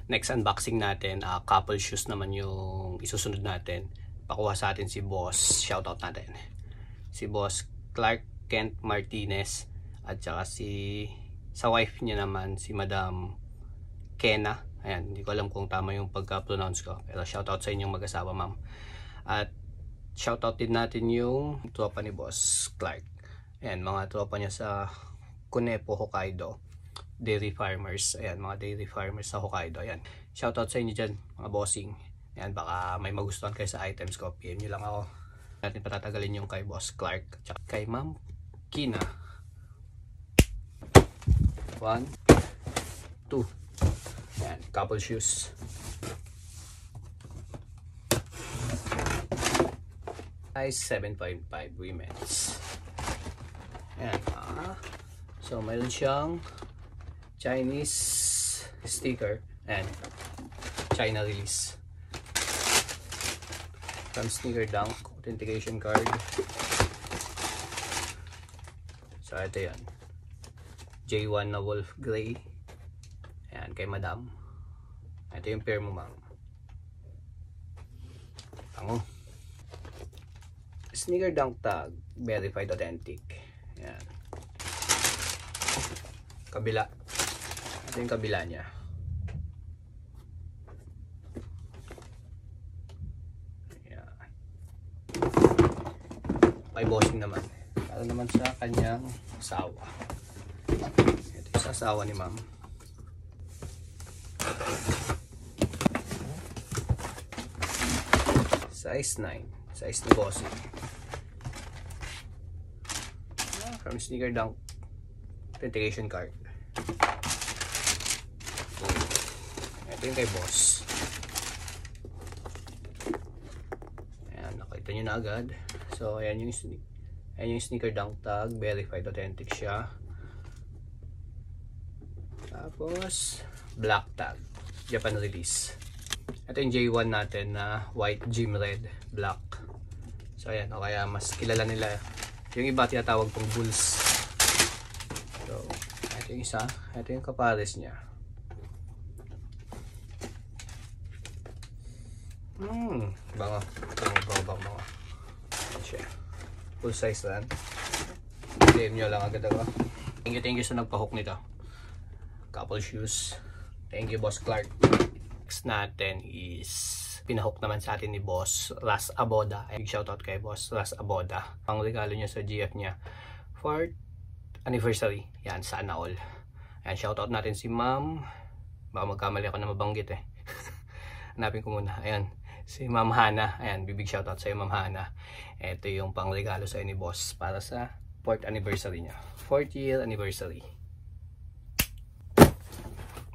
Next unboxing natin, couple shoes naman yung isusunod natin. Pakuha sa atin si Boss, shoutout natin. Si Boss Clark Kent Martinez at saka sa wife niya naman si Madam Kena. Ayan, hindi ko alam kung tama yung pagka-pronounce ko, pero shoutout sa inyong mag-asawa, ma'am. At shoutout din natin yung tropa ni Boss Clark. Ayan, mga tropa niya sa Kunepo, Hokkaido. Dairy farmers. Ayan, mga dairy farmers sa Hokkaido. Ayan, shoutout sa inyo dyan, mga bossing. Ayan, baka may magustuhan kayo sa items ko, PM nyo lang ako. Natin patatagalin yung kay Boss Clark at kay Ma'am Kina. 1, 2. Ayan, couple shoes. Size 7.5 women's. Ayan, so mayroon siyang Chinese sticker and China release. From Sneaker Dunk, authentication card. So ito yan, J1 na wolf gray. Ayan, kay Madam. Ito yung pair mo, ma'am. Tango. Sneaker Dunk tag, verified authentic. Ayan. Kabila. Ito yung kabila niya. Kay bossing naman, para naman sa kanyang asawa. Ito yung asawa ni ma'am. Size 9, size ni bossing. From Sneaker Dunk, authentication card. Ito yung kay boss. Ayan, nakita nyo na agad. So ayan yung Sneaker Dunk tag, verified authentic siya. Tapos black tag, Japan release. Ito yung J1 natin na white gym red black. So ayan, o kaya mas kilala nila yung iba tinatawag pong bulls. So ito yung isa, ito yung kapares niya. Bango. Siya. Full size lang. DM nyo lang agad ako. Thank you sa nagpahook nito. Couple shoes. Thank you, Boss Clark. Next natin is pinahook naman sa atin ni Boss Ras Aboda. Big shoutout kay Boss Ras Aboda. Ang regalo niya sa GF niya 4th anniversary. Yan, sana all. Ayan, shoutout natin si Ma'am. Baka magkamali ako na mabanggit eh. Hanapin ko muna. Ayan, si Ma'am Hana. Ayan, big shoutout sa iyo, Ma'am Hana. Ito yung pang regalo sa ni Boss para sa 4th anniversary niya. 4th year anniversary.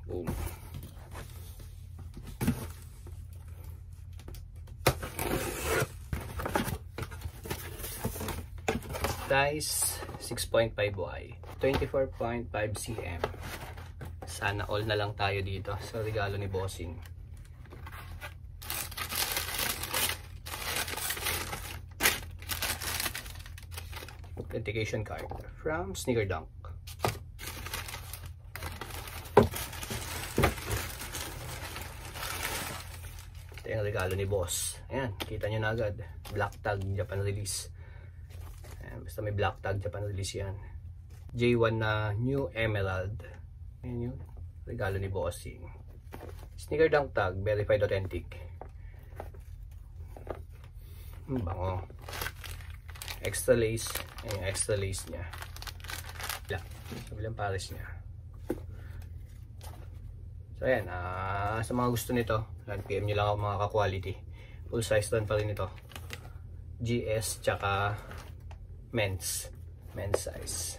Boom. Size 6.5 Y, 24.5 cm. Sana all na lang tayo dito sa regalo ni Bossing. Authentication card from Sneaker Dunk. Ito yung regalo ni Boss. Ayan, kita nyo na agad. Black tag, Japan release. Ayan, basta may black tag, Japan release yan. J1 na New Emerald. Ayan yung regalo ni Bossing. Sneaker Dunk tag, verified authentic. Bango. Extra lace. Ayan yung extra lace niya. Sabilang pares niya. So ayan, sa mga gusto nito, PM nyo lang ako mga ka-quality. Full size lang pa rin ito. GS tsaka men's size.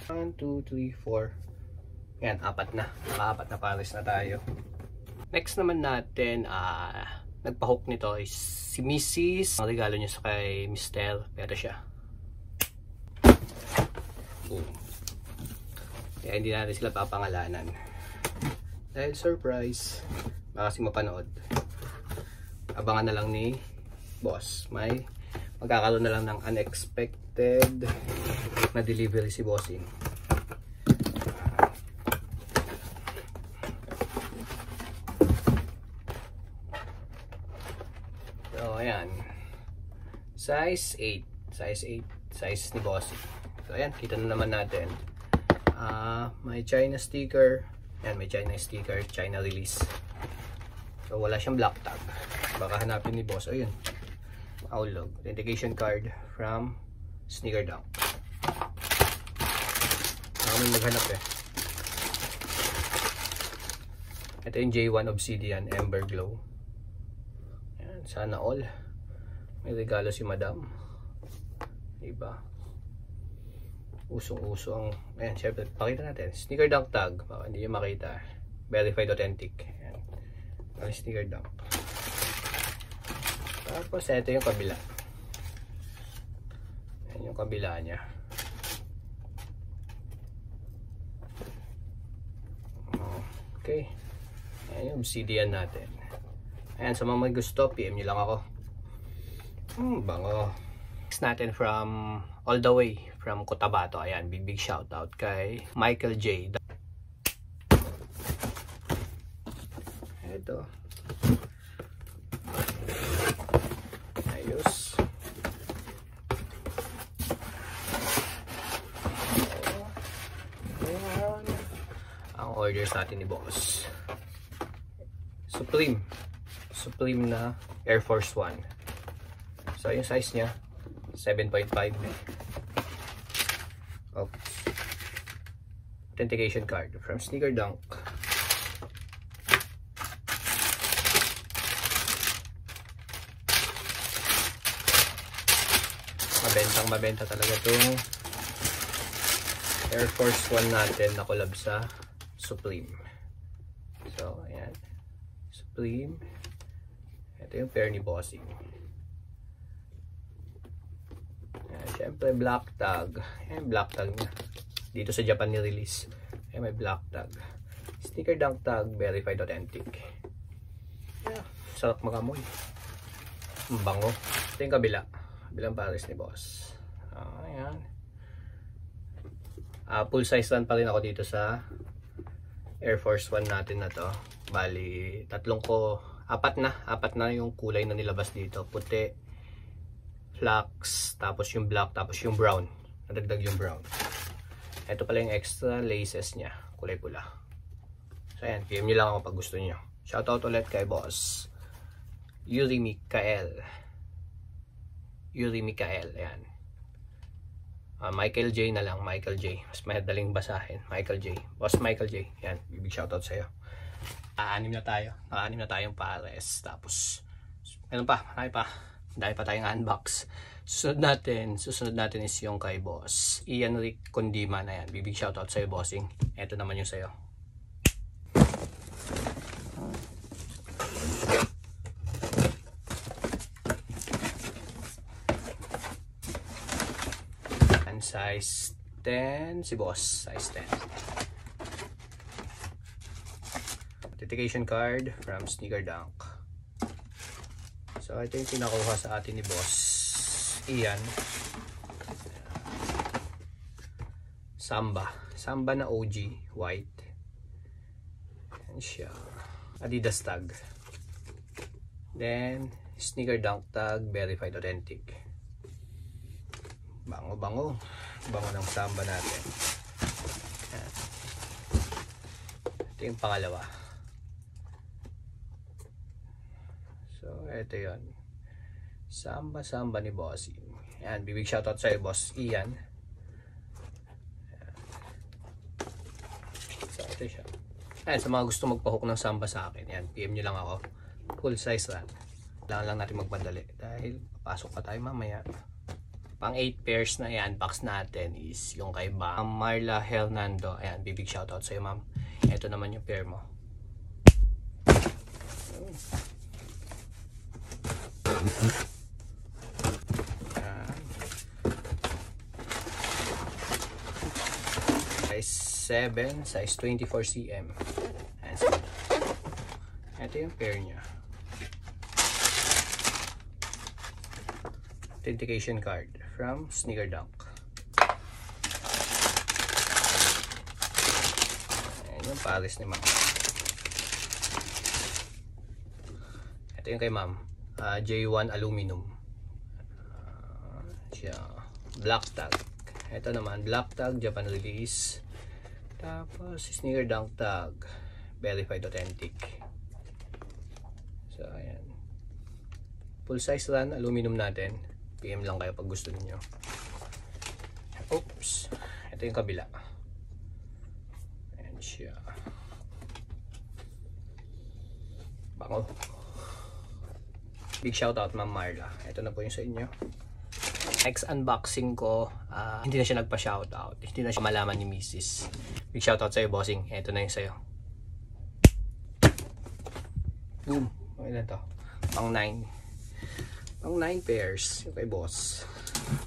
1, 2, 3, 4. Ayan, apat na pares na tayo. Next naman natin, nagpahook nito is si Mrs. Ang regalo niya sa kay Mr. Pero siya. Boom. Kaya hindi natin sila papangalanan. Dahil surprise. Baka kasi mapanood. Abangan na lang ni Boss. Magkakaroon na lang ng unexpected na delivery si Bossing. ayan. Size 8. Size 8. Size ni Bossy. So, ayan. Kita na naman natin. May China sticker. Ayan, may China sticker. China release. So, wala siyang black tag. Baka hanapin ni Boss. Ayun. Aulog. Authentication card from Sneaker Dunk. Ako may maghanap eh. Ito yung J1 Obsidian Ember Glow. Ayan, sana all. May regalo si Madam. Diba? Usong-uso ang... Ayan, syempre, pakita natin. Sneaker Dunk tag. Baka hindi nyo makita. Verified authentic. Ayan. Ang Sneaker Dunk. Tapos, ito yung kabila. Ayan yung kabila niya. Okay. Ayan yung Obsidian natin. Ayan, sa mga may gusto, PM nyo lang ako. Bango. Next natin from all the way from Cotabato. Ayan, big shout out kay Michael J. Ito. Ayos. Ayan. Ang order sa atin ni Boss. Supreme na Air Force 1. So, yung size niya 7.5. Oops. Authentication card from Sneaker Dunk. Mabenta talaga itong Air Force 1 natin na collab sa Supreme. So, ayan. Supreme. Ito yung pair ni Bossing. Siyempre, black tag. Ayan, black tag niya. Dito sa Japan ni-release. Ayan, may black tag. Sneaker Dunk tag, verified authentic. Yeah, sarap magamoy. Bango. Ito yung kabila. Kabilang pares ni Boss. Ayan. Full size run pa rin ako dito sa Air Force 1 natin na to. Bali, apat na yung kulay na nilabas dito. Puti, flax, tapos yung black, tapos yung brown. Nadagdag yung brown. Ito pala yung extra laces niya. Kulay pula. So ayan, PM nyo lang ako pag gusto nyo. Shoutout ulit kay Boss Yuri Mikael. Ayan. Michael J na lang. Michael J. Mas madaling basahin. Michael J. Boss Michael J. Ayan, big shoutout sa'yo. Anim na tayo. Anim na tayong pares. Tapos, meron pa. Dahil pa tayong unbox. Susunod natin is yung kay Boss Ian Rick Condima na yan. Big shoutout sa'yo, bossing. Ito naman yung sa'yo. And size 10 si Boss. Size 10. Authentication card from Sneaker Dunk. So ito yung pinakuha sa atin ni Boss Ian. Samba na OG white. Yan siya. Adidas tag. Then Sneaker Dunk tag, verified authentic. Bango ng Samba natin. Yan. Ito yung pangalawa. So, ito yun. Samba ni Bossy. Yan, big shoutout sa'yo, Boss Ian. Yan. So, ito siya. Yan, sa mga gusto magpahook ng Samba sa akin, yan, PM nyo lang ako. Full size ran. Kailangan lang natin magpadali. Dahil, papasok pa tayo mamaya. Pang 8 pairs na i-unbox natin is yung kay Marla Hernando. Ayan, big shoutout sa'yo, ma'am. Ito naman yung pair mo. Size 7, size 24 cm. Ito yung pair niya. Authentication card from Sneaker Dunk. Ayan yung pares ni ma'am. Ito yung kay ma'am. J1 aluminum. Siya. Black tag. Ito naman, black tag, Japan release. Tapos, sneaker dunk tag. Verified authentic. So, ayan. Full size run, aluminum natin. PM lang kayo pag gusto niyo. Oops. Ito yung kabila. Ayan siya. Bango. Big shoutout Ma'am Marla. Ito na po yung sa inyo. Next unboxing ko, hindi na siya nagpa-shoutout. Hindi na siya malaman ni Mrs. Big shoutout sa'yo, bossing. Ito na yung sa'yo. Boom. Okay na to. Pang 9. Pang 9 pairs. Yung kay boss.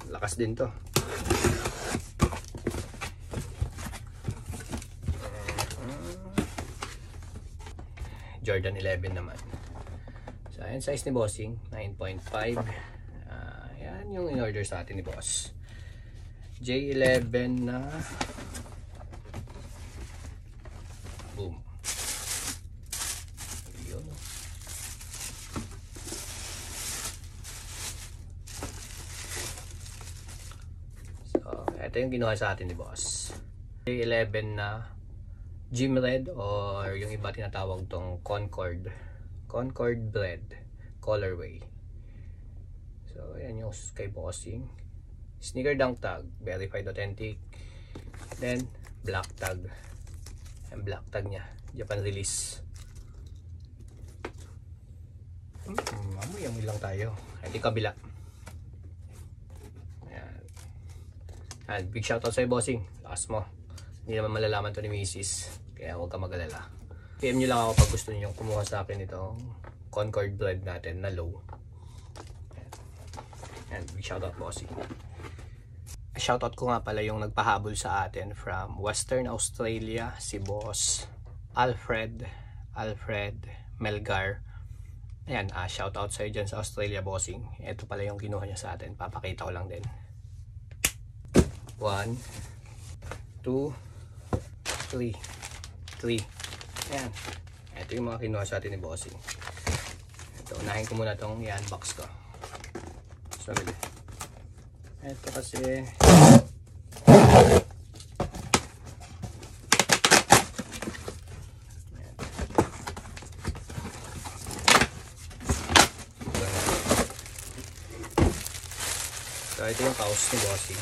Lakas din to. Jordan 11 naman. So, ayan size ni bossing. 9.5. Yan yung in-order sa atin ni boss. J11 na boom. Yun. So, ito yung ginawa sa atin ni boss. J11 na Gym Red or yung iba tinatawag tong Concord Bread colorway. So, ayan yung kay bossing. Sneaker dunk tag, verified authentic. Then, black tag. Ang black tag niya, Japan release. Amoy lang tayo. Ito yung kabila. Ayan. And big shoutout sa'yo, bossing. Lakas mo. Hindi naman malalaman to ni Mrs. Kaya huwag ka mag-alala. PM nyo lang ako pag gusto nyo kumuha sa akin itong Concord Bread natin na low. And big shoutout, bossing. Shoutout ko nga pala yung nagpahabol sa atin from Western Australia, si boss Alfred Melgar. Ayan, shoutout sa'yo dyan sa Australia, bossing. Ito pala yung kinuha niya sa atin. Papakita ko lang din. 1, 2, 3. Ayan. Ito yung mga kinuha sa atin ni bossing. Ito, unahin ko muna itong i-unbox ko. Sorry. Ito kasi so ito yung kaos ni bossing.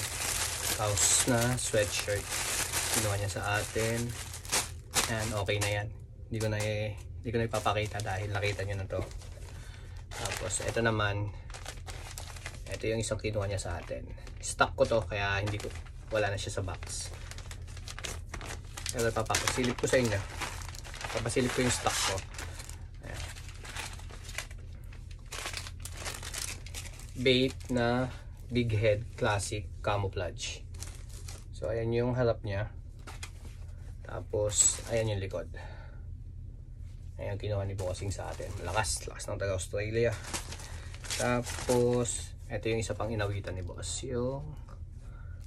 Kaos na sweatshirt. Kinuha niya sa atin. Ayan, okay na yan. Hindi ko na ipapakita dahil nakita nyo na to. Tapos ito naman, ito yung isang kinuha niya sa atin. Stock ko to kaya wala na siya sa box. Pero papasilip ko sa inyo. Papasilip ko yung stock ko. Ayan. Bait na big head classic camouflage. So ayan yung harap niya. Tapos ayan yung likod. Ayan kinuha ni bossing sa atin. Lakas ng taga Australia. Tapos ito yung isa pang inawitan ni boss, yung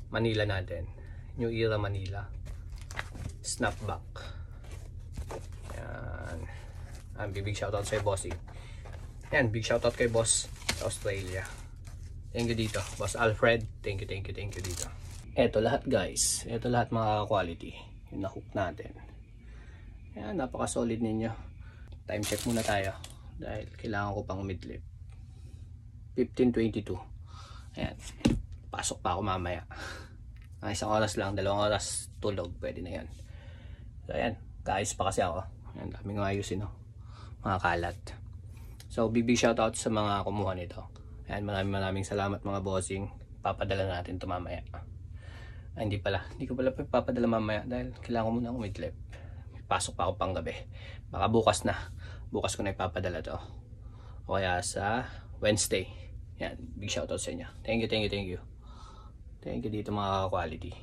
Manila natin, New Era Manila snapback. Yan. Big shoutout sa bossing. Yan, big shoutout kay boss sa Australia. Thank you dito, boss Alfred. Thank you dito. Ito lahat guys, ito lahat mga quality yung na-hook natin. Yan, napaka solid ninyo. Time check muna tayo dahil kailangan ko pang midlip. 15:22. Ayan. Pasok pa ako mamaya. Isang oras lang, 2 oras tulog, pwede na yan. So ayan, guys pa kasi ako. Ayan, daming ayusin, no? Mga kalat. So big shoutout sa mga kumuha nito. Ayan, maraming salamat mga bossing. Papadala natin ito mamaya. Hindi ko pala papadala mamaya dahil kailangan ko muna umidlip. Pasok pa ako pang gabi. Baka bukas ko na ipapadala to. O kaya sa Wednesday. Yan, big shoutout sa inyo. Thank you. Thank you dito mga quality.